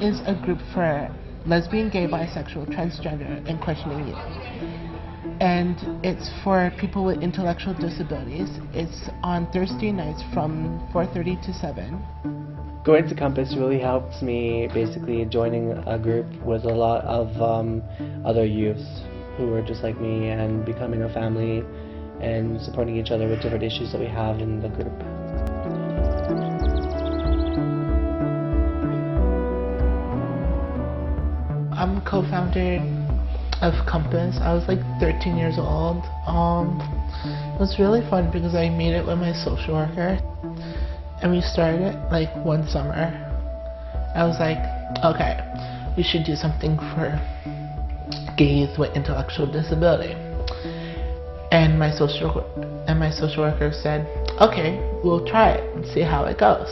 is a group for lesbian, gay, bisexual, transgender, and questioning youth. And it's for people with intellectual disabilities. It's on Thursday nights from 4:30 to 7. Going to Compass really helps me basically joining a group with a lot of other youths who are just like me and becoming a family and supporting each other with different issues that we have in the group. I'm co-founder of Compass. I was like 13 years old. It was really fun because I made it with my social worker and we started it like one summer. I was like, okay, we should do something for gays with intellectual disability. And my social worker said, okay, we'll try it and see how it goes.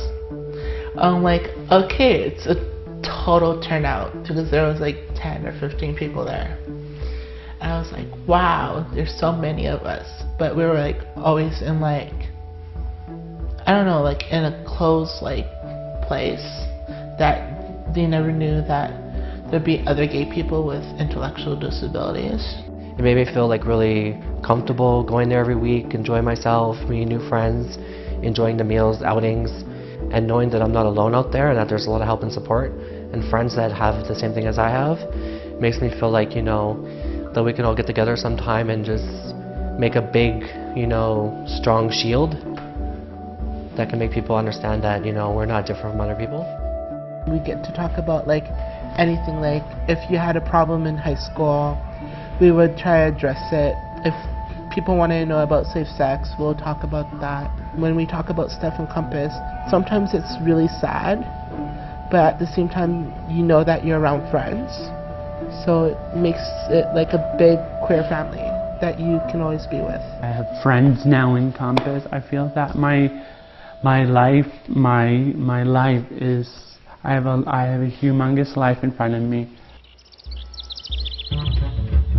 I'm like, okay, it's a total turnout because there was like 10 or 15 people there. And I was like, wow, there's so many of us. But we were like always in like, I don't know, like in a closed like place that they never knew that there'd be other gay people with intellectual disabilities. It made me feel like really comfortable going there every week, enjoying myself, meeting new friends, enjoying the meals, outings, and knowing that I'm not alone out there and that there's a lot of help and support and friends that have the same thing as I have. It makes me feel like, you know, that we can all get together sometime and just make a big, you know, strong shield that can make people understand that, you know, we're not different from other people. We get to talk about like anything, like if you had a problem in high school, we would try to address it. If people want to know about safe sex, we'll talk about that. When we talk about stuff in Compass, sometimes it's really sad, but at the same time, you know that you're around friends. So it makes it like a big queer family that you can always be with. I have friends now in Compass. I feel that my life is, I have a humongous life in front of me.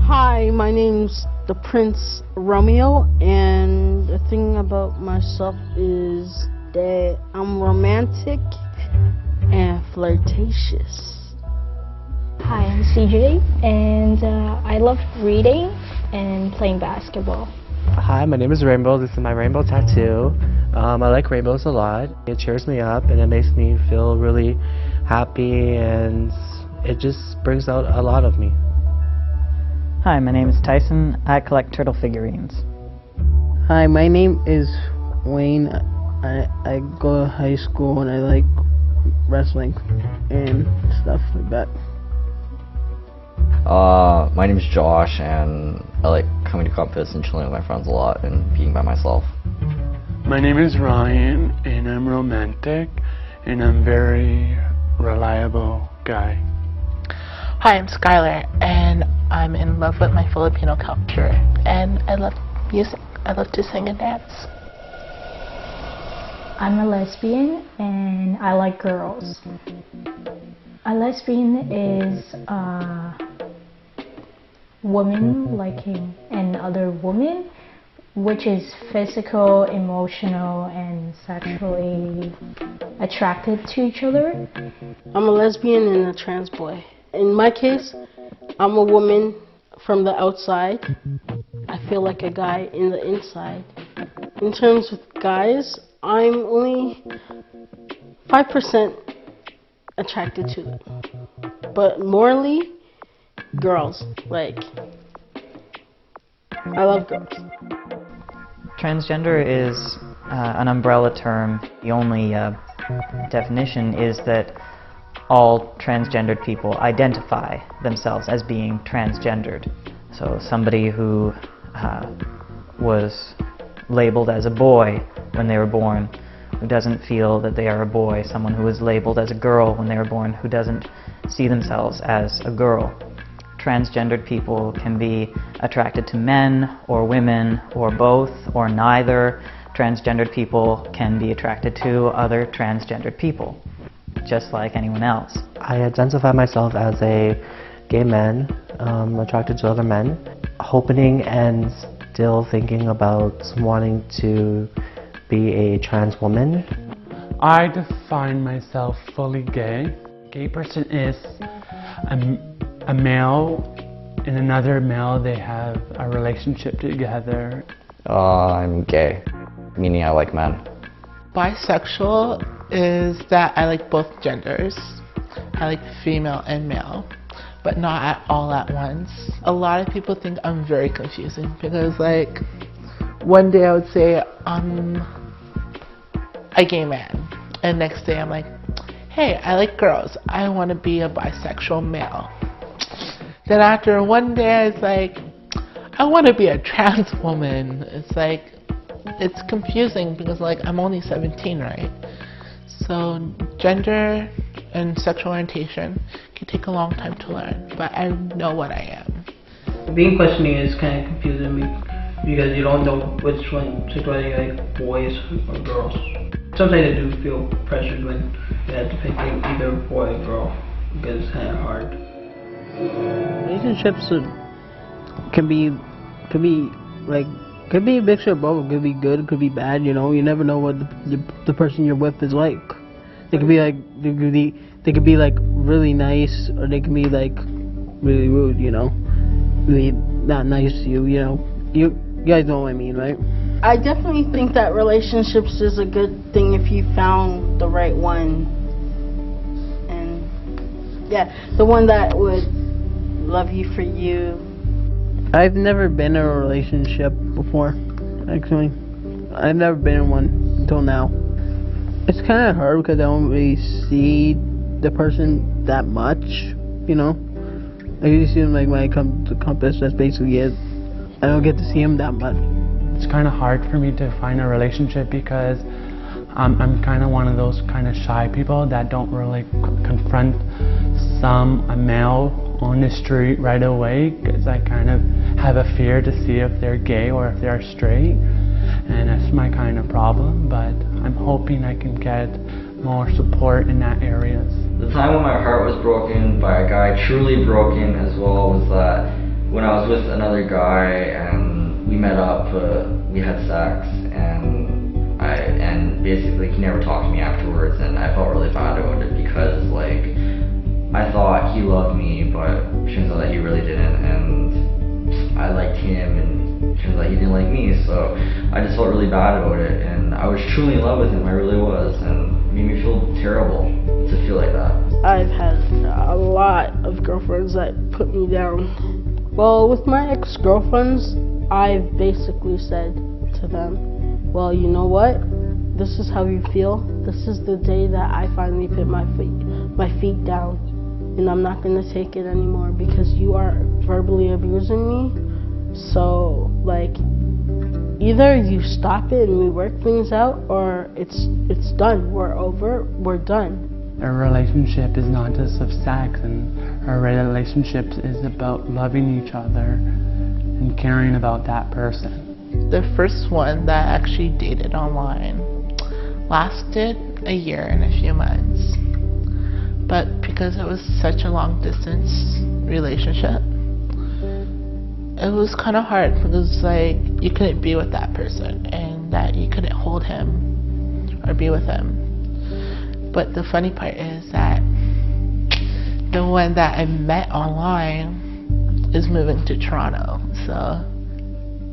Hi, my name's the Prince Romeo, and the thing about myself is that I'm romantic and flirtatious. Hi, I'm CJ, and I love reading and playing basketball. Hi, my name is Rainbow. This is my rainbow tattoo. I like rainbows a lot. It cheers me up and it makes me feel really happy, and it just brings out a lot of me. Hi, my name is Tyson. I collect turtle figurines. Hi, my name is Wayne. I go to high school and I like wrestling and stuff like that. My name is Josh, and I like coming to Compass and chilling with my friends a lot and being by myself. My name is Ryan, and I'm romantic, and I'm a very reliable guy. Hi, I'm Skylar, and I'm in love with my Filipino culture, and I love music. I love to sing and dance. I'm a lesbian, and I like girls. A lesbian is a woman liking another woman, which is physical, emotional, and sexually attracted to each other. I'm a lesbian and a trans boy. In my case, I'm a woman from the outside. I feel like a guy in the inside. In terms of guys, I'm only 5% attracted to them. But morally, girls. Like, I love girls. Transgender is an umbrella term. The only definition is that all transgendered people identify themselves as being transgendered. So somebody who was labeled as a boy when they were born, who doesn't feel that they are a boy, someone who was labeled as a girl when they were born, who doesn't see themselves as a girl. Transgendered people can be attracted to men or women or both or neither. Transgendered people can be attracted to other transgendered people, just like anyone else. I identify myself as a gay man, attracted to other men, hoping and still thinking about wanting to be a trans woman. I define myself fully gay. Gay person is a male and another male, they have a relationship together. I'm gay, meaning I like men. Bisexual is that I like both genders. I like female and male, but not at all at once. A lot of people think I'm very confusing because like one day I would say I'm a gay man, and next day I'm like, hey, I like girls. I want to be a bisexual male. Then after one day I was like, I want to be a trans woman. It's like, it's confusing because like I'm only 17, right? So gender and sexual orientation can take a long time to learn, but I know what I am. Being questioning is kind of confusing me because you don't know which one sexuality you like, boys or girls. Sometimes I do feel pressured when you have to pick either boy or girl because it's kind of hard. Relationships can be a mixture of both. It could be good, it could be bad. You know, you never know what the person you're with is like. They could be like really nice, or they can be like really rude. You know, really not nice to you. You know, you guys know what I mean, right? I definitely think that relationships is a good thing if you found the right one. And yeah, the one that would love you for you. I've never been in a relationship before, actually. I've never been in one until now. It's kind of hard because I don't really see the person that much, you know? I usually see him like when I come to Compass, that's basically it. I don't get to see him that much. It's kind of hard for me to find a relationship because I'm kind of one of those kind of shy people that don't really confront a male on the street right away because I kind of have a fear to see if they're gay or if they're straight, and that's my kind of problem, but I'm hoping I can get more support in that area. The time when my heart was broken by a guy, truly broken as well, was that when I was with another guy and we met up, we had sex, and basically he never talked to me afterwards, and I felt really bad about it because like I thought he loved me, but it turns out that he really didn't, and I liked him, and it turns out he didn't like me, so I just felt really bad about it, and I was truly in love with him, I really was, and it made me feel terrible to feel like that. I've had a lot of girlfriends that put me down. Well, with my ex-girlfriends, I've basically said to them, well, you know what? This is how you feel. This is the day that I finally put my feet down. And I'm not going to take it anymore because you are verbally abusing me. So, like, either you stop it and we work things out, or it's done. We're over. We're done. A relationship is not just of sex, and a relationship is about loving each other and caring about that person. The first one that I actually dated online lasted a year and a few months. But because it was such a long distance relationship, it was kind of hard because like you couldn't be with that person and that you couldn't hold him or be with him. But the funny part is that the one that I met online is moving to Toronto, so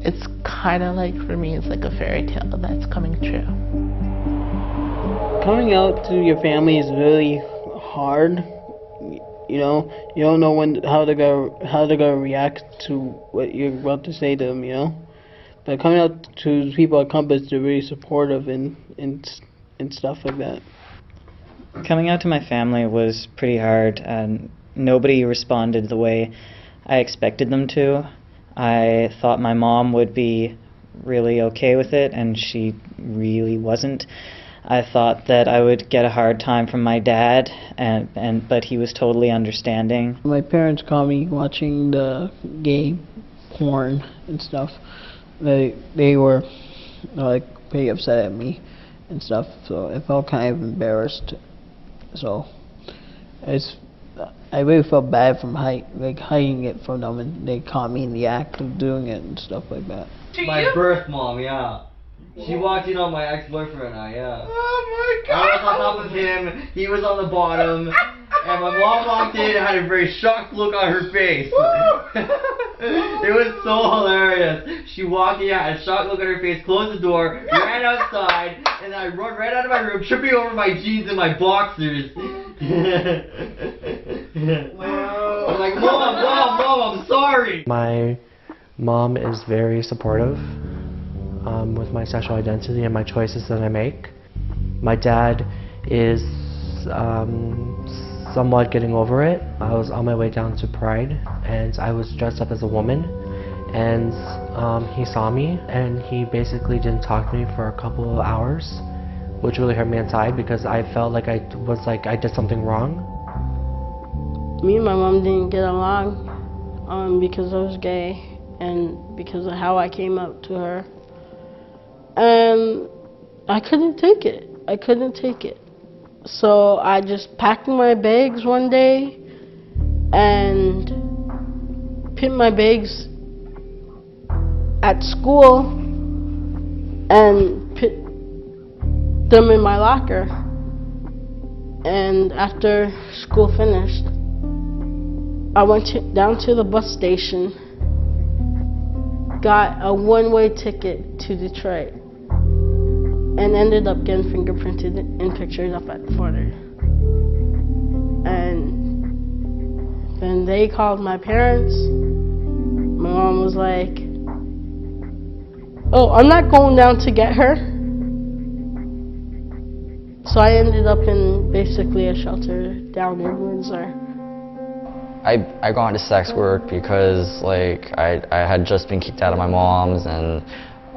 it's kind of like, for me, it's like a fairy tale that's coming true. Coming out to your family is really hard. You know, you don't know how they're gonna react to what you're about to say to them. You know, but coming out to people at Compass, they're really supportive and stuff like that. Coming out to my family was pretty hard, and nobody responded the way I expected them to. I thought my mom would be really okay with it, and she really wasn't. I thought that I would get a hard time from my dad, but he was totally understanding. My parents caught me watching the gay porn and stuff. They were like pretty upset at me and stuff, so I felt kind of embarrassed. So I really felt bad from hiding it from them, and they caught me in the act of doing it and stuff like that. My birth mom, yeah. She walked in on my ex-boyfriend and I, yeah. Oh my I was on top of him, he was on the bottom, And my mom walked in and had a very shocked look on her face. It was so hilarious. She walked in, had a shocked look on her face, closed the door, ran outside, and I run right out of my room, tripping over my jeans and my boxers. Wow. I'm like, Mom, I'm sorry. My mom is very supportive with my sexual identity and my choices that I make. My dad is somewhat getting over it. I was on my way down to Pride and I was dressed up as a woman, and he saw me and he basically didn't talk to me for a couple of hours, which really hurt me inside because I felt like I did something wrong. Me and my mom didn't get along because I was gay and because of how I came out to her. And I couldn't take it. So I just packed my bags one day and put my bags at school and put them in my locker. And after school finished, I went down to the bus station, got a one-way ticket to Detroit, and ended up getting fingerprinted and pictured up at the border. And then they called my parents. My mom was like, oh, I'm not going down to get her. So I ended up in basically a shelter down in Windsor. I got into sex work because like I had just been kicked out of my mom's, and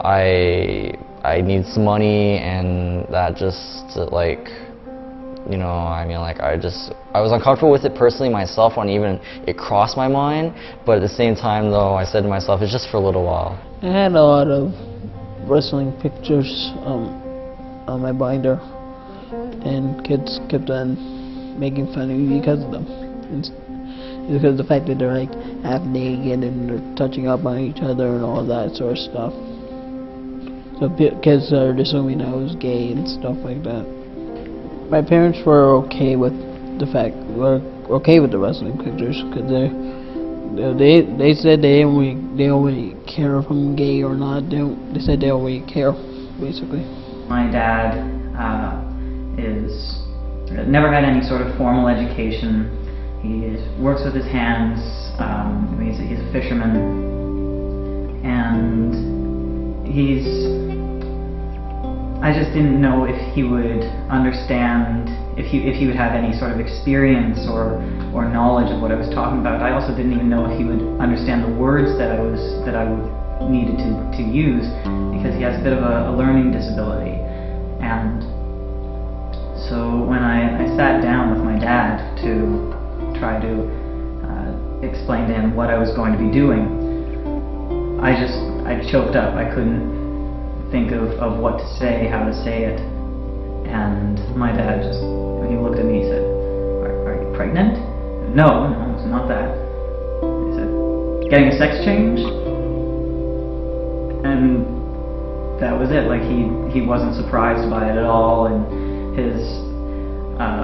I need some money, and that just like, you know, I mean, like I was uncomfortable with it personally myself when even it crossed my mind, but at the same time though, I said to myself, it's just for a little while. I had a lot of wrestling pictures on my binder, and kids kept on making fun of me because of them. It's because of the fact that they're like half naked and they're touching up on each other and all that sort of stuff. So kids are assuming I was gay and stuff like that. My parents were okay with the fact, okay with the wrestling pictures, because they said they only care if I'm gay or not. They said they only care, basically. My dad never had any sort of formal education. He works with his hands. He's a fisherman, and I just didn't know if he would understand, if he would have any sort of experience or knowledge of what I was talking about. I also didn't even know if he would understand the words that I needed to use, because he has a bit of a learning disability. And so when I sat down with my dad to try to explain to him what I was going to be doing, I choked up. I couldn't think of what to say, how to say it. And my dad he looked at me, he said, are you pregnant? No, it's not that. He said, getting a sex change? And that was it. Like he wasn't surprised by it at all, and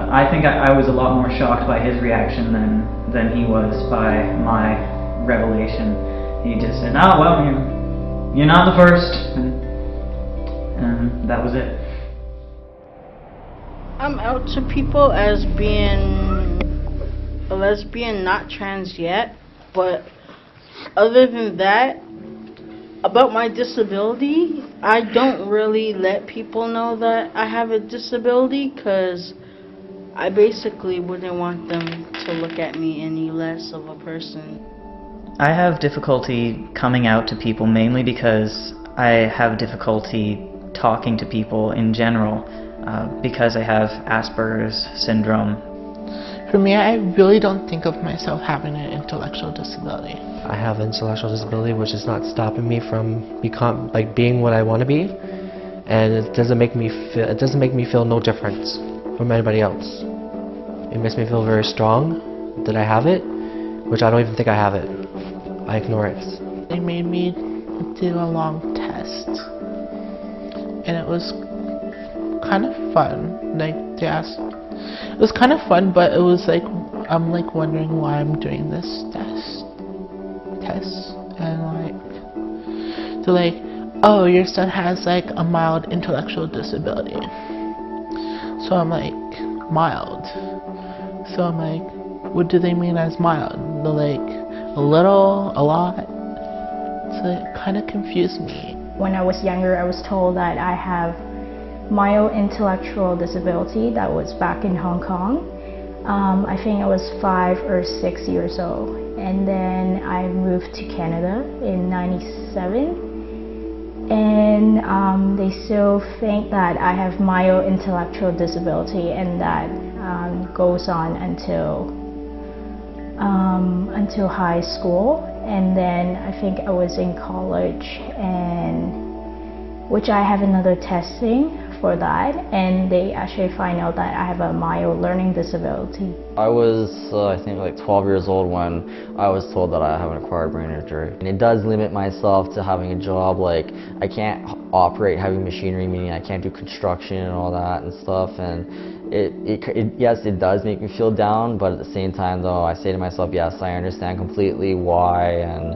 I think I was a lot more shocked by his reaction than he was by my revelation. He just said, oh, well, you're not the first. And that was it. I'm out to people as being a lesbian, not trans yet, but other than that, about my disability, I don't really let people know that I have a disability, because I basically wouldn't want them to look at me any less of a person. I have difficulty coming out to people mainly because I have difficulty talking to people in general, because I have Asperger's syndrome. For me, I really don't think of myself having an intellectual disability. I have an intellectual disability, which is not stopping me from being what I want to be, and it doesn't make me feel no different from anybody else. It makes me feel very strong that I have it, which I don't even think I have it. I ignore it. They made me do a long test, and it was kind of fun. Like, they asked It was kind of fun, but it was like, I'm like wondering why I'm doing this test, and like, they're like, oh, your son has like a mild intellectual disability. So I'm like, mild. So I'm like, what do they mean as mild? They're like, a little, a lot. So it kind of confused me. When I was younger, I was told that I have mild intellectual disability. That was back in Hong Kong. I think I was 5 or 6 years old. And then I moved to Canada in '97. And they still think that I have mild intellectual disability, and that goes on until high school. And then I think I was in college, and which I have another testing for that, and they actually find out that I have a mild learning disability. I was, I think, like 12 years old when I was told that I have an acquired brain injury. And it does limit myself to having a job. Like, I can't operate heavy machinery, meaning I can't do construction and all that and stuff. And yes, it does make me feel down, but at the same time, though, I say to myself, yes, I understand completely why and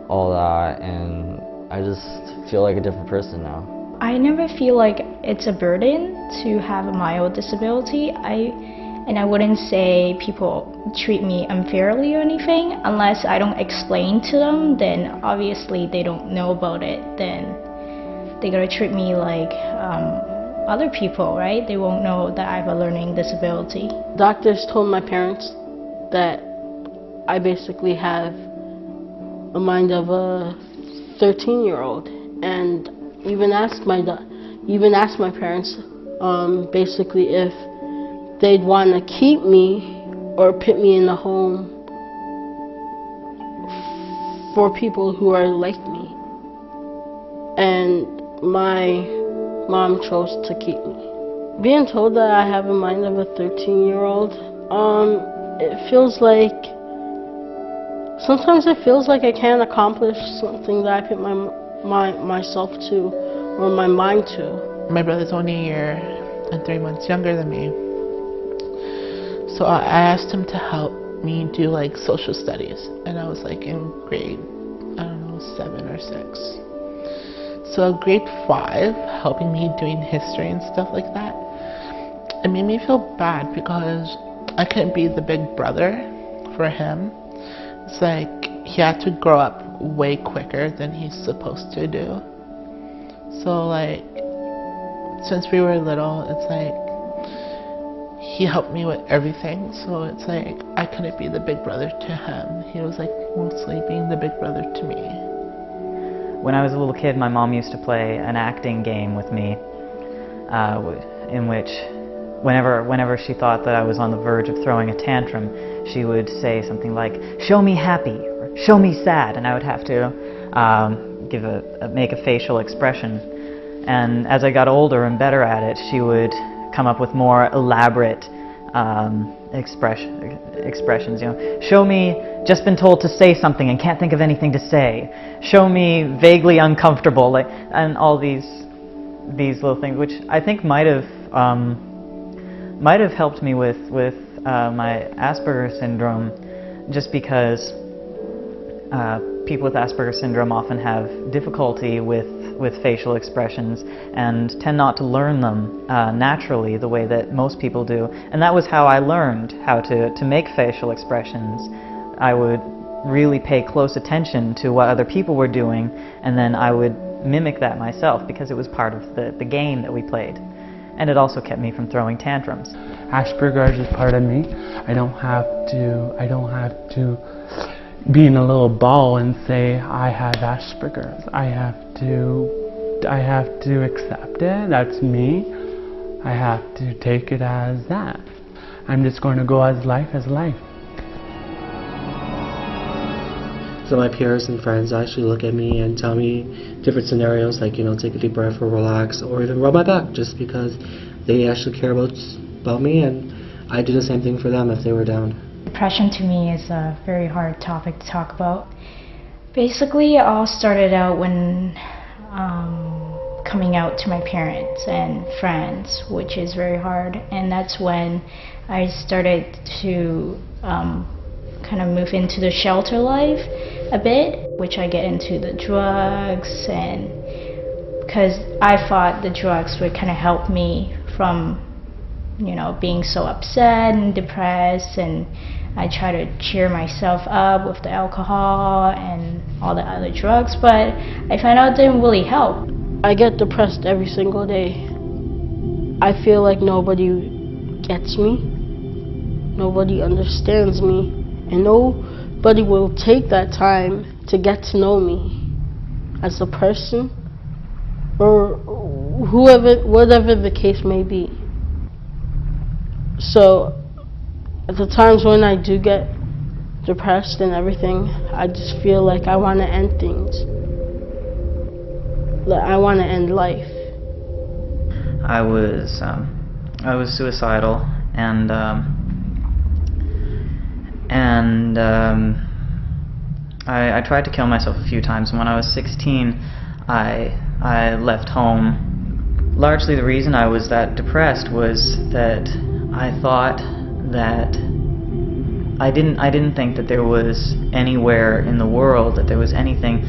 all that, and I just feel like a different person now. I never feel like it's a burden to have a mild disability. I wouldn't say people treat me unfairly or anything. Unless I don't explain to them, then obviously they don't know about it. Then they're gonna treat me like other people, right? They won't know that I have a learning disability. Doctors told my parents that I basically have a mind of a 13-year-old, and even asked my parents basically if they'd want to keep me or put me in a home for people who are like me. And my mom chose to keep me. Being told that I have a mind of a 13-year-old, it feels like, sometimes it feels like I can't accomplish something that I put myself to, or my mind to. My brother's only a year and 3 months younger than me. So I asked him to help me do like social studies, and I was like in grade, I don't know, 7 or 6. So grade 5, helping me doing history and stuff like that, it made me feel bad because I couldn't be the big brother for him. It's like he had to grow up way quicker than he's supposed to do. So like, since we were little, it's like he helped me with everything, so it's like I couldn't be the big brother to him. He was like mostly being the big brother to me. When I was a little kid, my mom used to play an acting game with me, in which whenever she thought that I was on the verge of throwing a tantrum, she would say something like, "Show me happy," or "Show me sad," and I would have to make a facial expression. And as I got older and better at it, she would come up with more elaborate expressions. You know, "Show me just been told to say something and can't think of anything to say." "Show me vaguely uncomfortable," like, and all these little things, which I think might have helped me with my Asperger's syndrome, just because people with Asperger's syndrome often have difficulty with facial expressions and tend not to learn them naturally the way that most people do. And that was how I learned how to make facial expressions. I would really pay close attention to what other people were doing, and then I would mimic that myself because it was part of the game that we played. And it also kept me from throwing tantrums. Asperger's is part of me. I don't have to be in a little ball and say I have Asperger's. I have to accept it. That's me. I have to take it as that. I'm just going to go as life as life. So my peers and friends actually look at me and tell me different scenarios, like, you know, take a deep breath or relax, or even rub my back, just because they actually care about me, and I do the same thing for them if they were down. Depression to me is a very hard topic to talk about. Basically, it all started out when coming out to my parents and friends, which is very hard. And that's when I started to kind of move into the shelter life a bit, which I get into the drugs, and because I thought the drugs would kind of help me from, you know, being so upset and depressed, and I try to cheer myself up with the alcohol and all the other drugs, but I found out it didn't really help. I get depressed every single day. I feel like nobody gets me, nobody understands me, and nobody will take that time to get to know me as a person, or whatever the case may be. So at the times when I do get depressed and everything, I just feel like I want to end things. Like I want to end life. I was suicidal, and I tried to kill myself a few times. When I was 16, I left home. Largely the reason I was that depressed was that I thought that I didn't think that there was anywhere in the world, that there was anything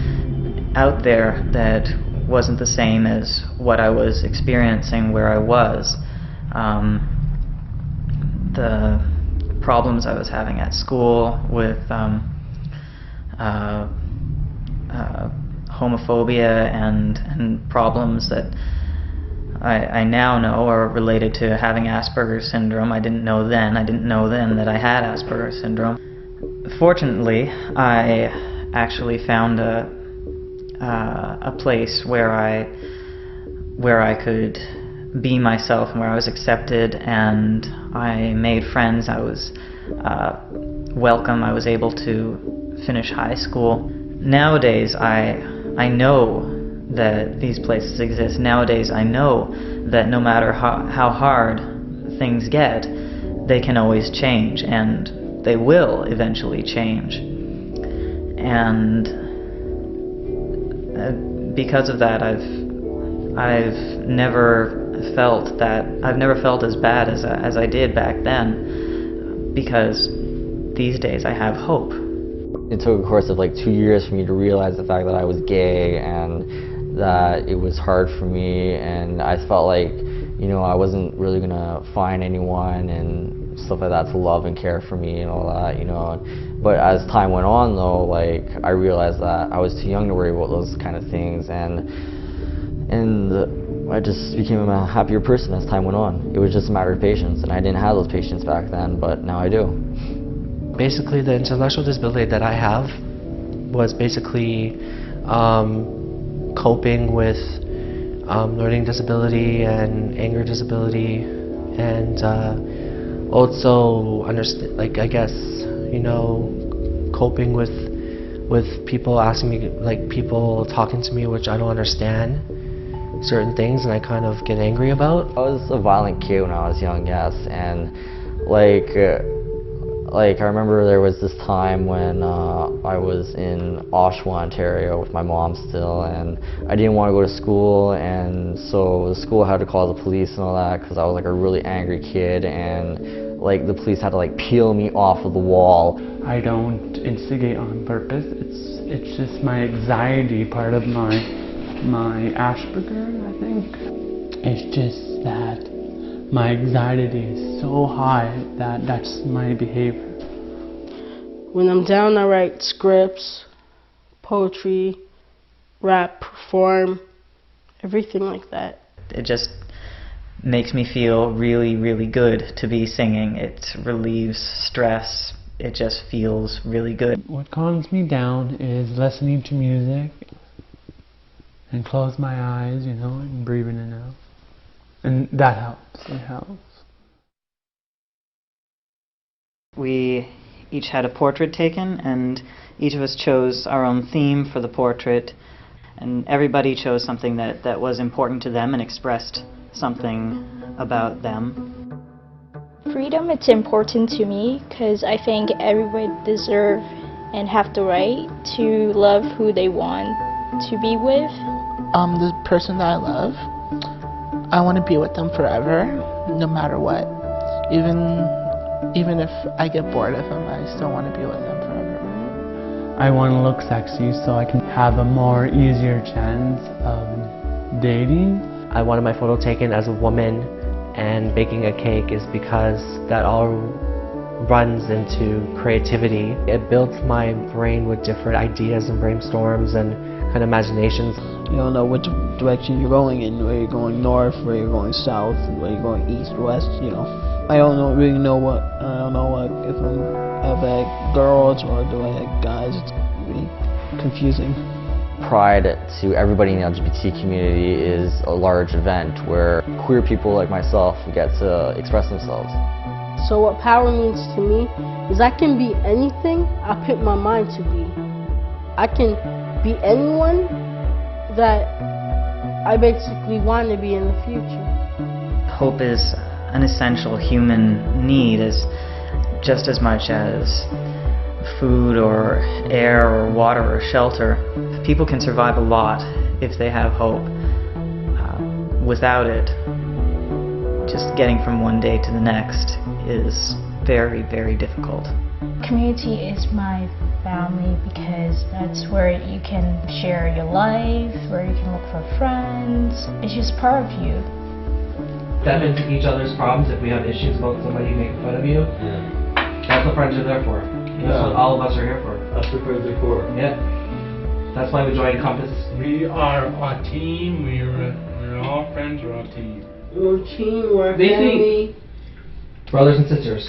out there that wasn't the same as what I was experiencing where I was. The problems I was having at school with homophobia and problems that I now know are related to having Asperger's syndrome. I didn't know then that I had Asperger's syndrome. Fortunately, I actually found a place where I could be myself and where I was accepted, and I made friends. I was welcome. I was able to finish high school. Nowadays, I know that these places exist. Nowadays, I know that no matter how hard things get, they can always change, and they will eventually change. And because of that, I've never felt as bad as I did back then, because these days I have hope. It took a course of like 2 years for me to realize the fact that I was gay and that it was hard for me, and I felt like, you know, I wasn't really gonna find anyone and stuff like that to love and care for me and all that, you know. But as time went on though, like I realized that I was too young to worry about those kind of things, and I just became a happier person as time went on. It was just a matter of patience, and I didn't have those patience back then, but now I do. Basically, the intellectual disability that I have was basically coping with learning disability and anger disability, and also I guess, you know, coping with people asking me, like people talking to me which I don't understand certain things and I kind of get angry about. I was a violent kid when I was young, yes, and like I remember there was this time when I was in Oshawa, Ontario with my mom still, and I didn't want to go to school, and so the school had to call the police and all that because I was like a really angry kid, and like the police had to like peel me off of the wall. I don't instigate on purpose. It's just my anxiety, part of my Asperger, I think. It's just that my anxiety is so high that that's my behavior. When I'm down, I write scripts, poetry, rap, perform, everything like that. It just makes me feel really, really good to be singing. It relieves stress. It just feels really good. What calms me down is listening to music and close my eyes, you know, and breathing in and out. And that helps. It helps. We each had a portrait taken, and each of us chose our own theme for the portrait, and everybody chose something that was important to them and expressed something about them. Freedom, it's important to me because I think everybody deserves and have the right to love who they want to be with. The person that I love, I want to be with them forever, no matter what. Even if I get bored of them, I still want to be with them forever. I want to look sexy so I can have a more easier chance of dating. I wanted my photo taken as a woman, and baking a cake is because that all runs into creativity. It builds my brain with different ideas and brainstorms and kind of imaginations. You don't know which direction you're going in, where you're going north, where you're going south, where you're going east, west, you know. I don't really know what, if I have girls or do I have guys. It's really confusing. Pride to everybody in the LGBT community is a large event where queer people like myself get to express themselves. So what power means to me is I can be anything I pick my mind to be. I can be anyone that I basically want to be in the future. Hope is an essential human need, as just as much as food or air or water or shelter. People can survive a lot if they have hope. Without it, just getting from one day to the next is very, very difficult. Community is my family because that's where you can share your life, where you can look for friends. It's just part of you. Step into each other's problems. If we have issues about somebody making fun of you, that's what friends are there for. That's what all of us are here for. That's what friends are for. Yeah. That's why we joined Compass. We are a team. We're all friends. We're a team. We're a team. We're a They family. Brothers and sisters.